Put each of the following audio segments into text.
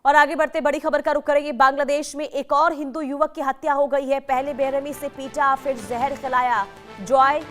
और आगे बढ़ते बड़ी खबर का रुख करेंगे। बांग्लादेश में एक और हिंदू युवक की हत्या हो गई है। पहले बेरहमी से पीटा, फिर जहर खिलाया। जॉय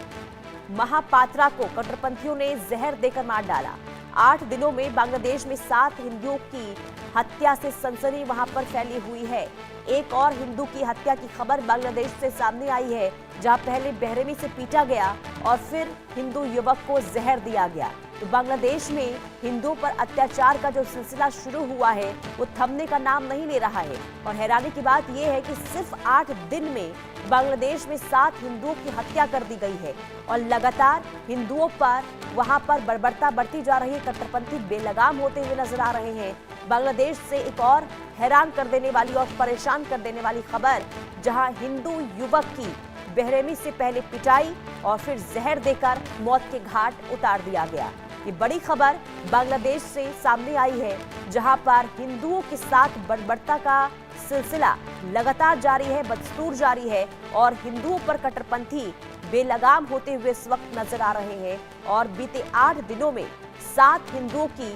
महापात्रा को कट्टरपंथियों ने जहर देकर मार डाला। 8 दिनों में बांग्लादेश में 7 हिंदुओं की हत्या से सनसनी वहां पर फैली हुई है। एक और हिंदू की हत्या की खबर बांग्लादेश से सामने आई है, जहां पहले बेरहमी से पीटा गया और फिर हिंदू युवक को जहर दिया गया। तो बांग्लादेश में हिंदुओं पर अत्याचार का जो सिलसिला शुरू हुआ है वो थमने का नाम नहीं ले रहा है। और हैरानी की बात यह है कि सिर्फ 8 दिन में बांग्लादेश में 7 हिंदुओं की हत्या कर दी गई है और लगातार हिंदुओं पर वहां पर बर्बरता बढ़ती जा रही है। कट्टरपंथी बेलगाम होते हुए नजर आ रहे हैं। बांग्लादेश से एक और हैरान कर देने वाली और परेशान कर देने वाली खबर, जहां हिंदू युवक की बेरहमी से पहले पिटाई और फिर जहर देकर मौत के घाट उतार दिया गया। ये बड़ी खबर बांग्लादेश से सामने आई है, जहां पर हिंदुओं के साथ बर्बरता का सिलसिला लगातार जारी है, बदस्तूर जारी है और हिंदुओं पर कट्टरपंथी बेलगाम होते हुए इस वक्त नजर आ रहे हैं। और बीते 8 दिनों में 7 हिंदुओं की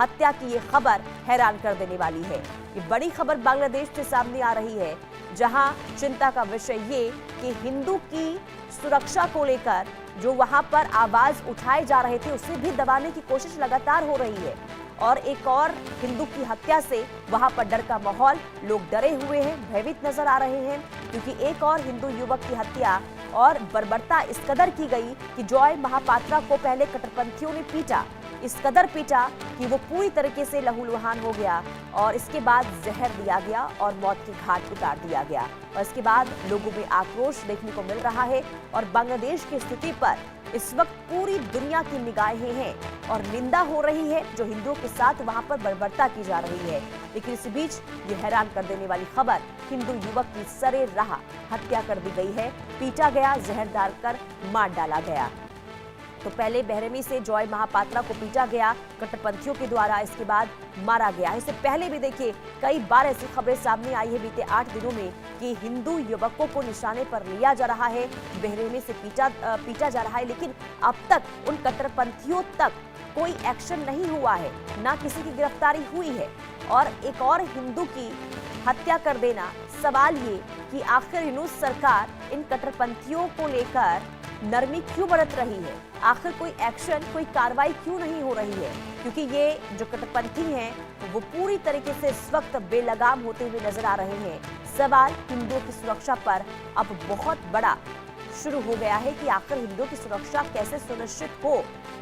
हत्या की ये खबर हैरान कर देने वाली है। ये बड़ी खबर बांग्लादेश से सामने आ रही है, जहां चिंता का विषय ये कि हिंदू की सुरक्षा को लेकर जो वहां पर आवाज उठाए जा रहे थे उसे भी दबाने की कोशिश लगातार हो रही है। और एक और हिंदू की हत्या से वहां पर डर का माहौल, लोग डरे हुए हैं, भयभीत नजर आ रहे हैं, क्योंकि एक और हिंदू युवक की हत्या और बर्बरता इस कदर की गई कि जॉय महापात्रा को पहले कट्टरपंथियों ने पीटा, इस कदर पीटा कि वो पूरी तरीके से लहूलुहान हो गया और इसके बाद जहर दिया गया और मौत के घाट उतार दिया गया। और इसके बाद लोगों में आक्रोश देखने को मिल रहा है और बांग्लादेश की स्थिति पर इस वक्त पूरी दुनिया की निगाहें हैं और निंदा हो रही है जो हिंदुओं के साथ वहां पर बर्बरता की जा रही है। लेकिन इस बीच ये हैरान कर देने वाली खबर, हिंदू युवक की सरेराह हत्या कर दी गई है, पीटा गया, जहर डालकर मार डाला गया। तो पहले बेरहमी से जॉय महापात्रा को पीटा गया कट्टरपंथियों के द्वारा, इसके बाद मारा गया। इससे पहले भी देखिए कई बार ऐसी खबरें सामने आई है बीते 8 दिनों में कि हिंदू युवकों को निशाने पर लिया जा रहा है, बेरहमी से पीटा जा रहा है, लेकिन अब तक उन कट्टरपंथियों तक कोई एक्शन नहीं हुआ है, ना किसी की गिरफ्तारी हुई है। और एक और हिंदू की हत्या कर देना, सवाल ये कि आखिर यूनुस सरकार इन कट्टरपंथियों को लेकर नरमी क्यों बरत रही है, आखिर कोई एक्शन, कोई कार्रवाई क्यों नहीं हो रही है, क्योंकि ये जो कट्टरपंथी हैं वो पूरी तरीके से इस वक्त बेलगाम होते हुए नजर आ रहे हैं। सवाल हिंदुओं की सुरक्षा पर अब बहुत बड़ा शुरू हो गया है कि आखिर हिंदुओं की सुरक्षा कैसे सुनिश्चित हो।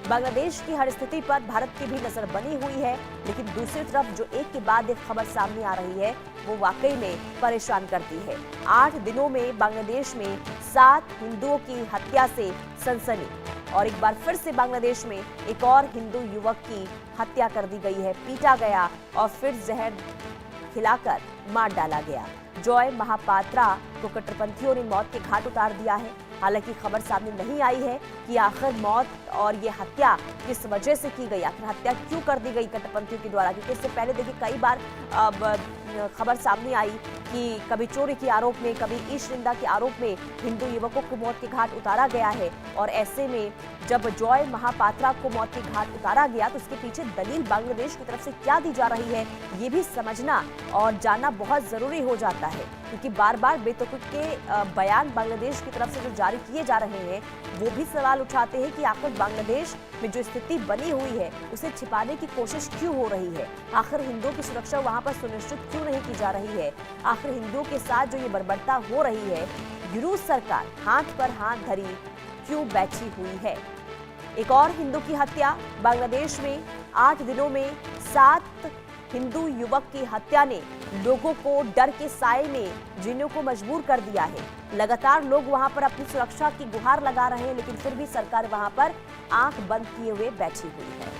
बांग्लादेश की हर स्थिति पर भारत की भी नजर बनी हुई है, लेकिन दूसरी तरफ जो एक के बाद एक खबर सामने आ रही है वो वाकई में परेशान करती है। 8 दिनों में बांग्लादेश में 7 हिंदुओं की हत्या से सनसनी और एक बार फिर से बांग्लादेश में एक और हिंदू युवक की हत्या कर दी गई है, पीटा गया और फिर जहर खिलाकर मार डाला गया। जॉय महापात्रा को कट्टरपंथियों ने मौत के घाट उतार दिया है। हालांकि खबर सामने नहीं आई है कि आखिर मौत और ये हत्या किस वजह से की गई, आखिर हत्या क्यों कर दी गई कट्टरपंथियों के द्वारा, क्योंकि इससे पहले देखिए कई बार खबर सामने आई कि कभी चोरी के आरोप में, कभी ईश निंदा के आरोप में हिंदू युवकों को मौत के घाट उतारा गया है। और ऐसे में जब जॉय महापात्रा को मौत के घाट उतारा गया तो उसके पीछे दलील बांग्लादेश की तरफ से क्या दी जा रही है ये भी समझना और जानना बहुत जरूरी हो जाता है, क्योंकि बार बार बेतुके के बयान बांग्लादेश की तरफ से जो जारी किए जा रहे हैं वो भी सवाल उठाते हैं कि आखिर बांग्लादेश में जो स्थिति बनी हुई है उसे छिपाने की कोशिश क्यों हो रही है, आखिर हिंदुओं की सुरक्षा वहां पर सुनिश्चित क्यों नहीं की जा रही है, आखिर हिंदुओं के साथ जो ये बर्बरता हो रही है, यूनुस सरकार हाथ पर हाथ धरी क्यों बैठी हुई है। एक और हिंदू की हत्या, बांग्लादेश में 8 दिनों में 7 हिंदू युवक की हत्या ने लोगों को डर के साए में जीने को मजबूर कर दिया है। लगातार लोग वहां पर अपनी सुरक्षा की गुहार लगा रहे हैं, लेकिन फिर भी सरकार वहां पर आंख बंद किए हुए बैठी हुई है।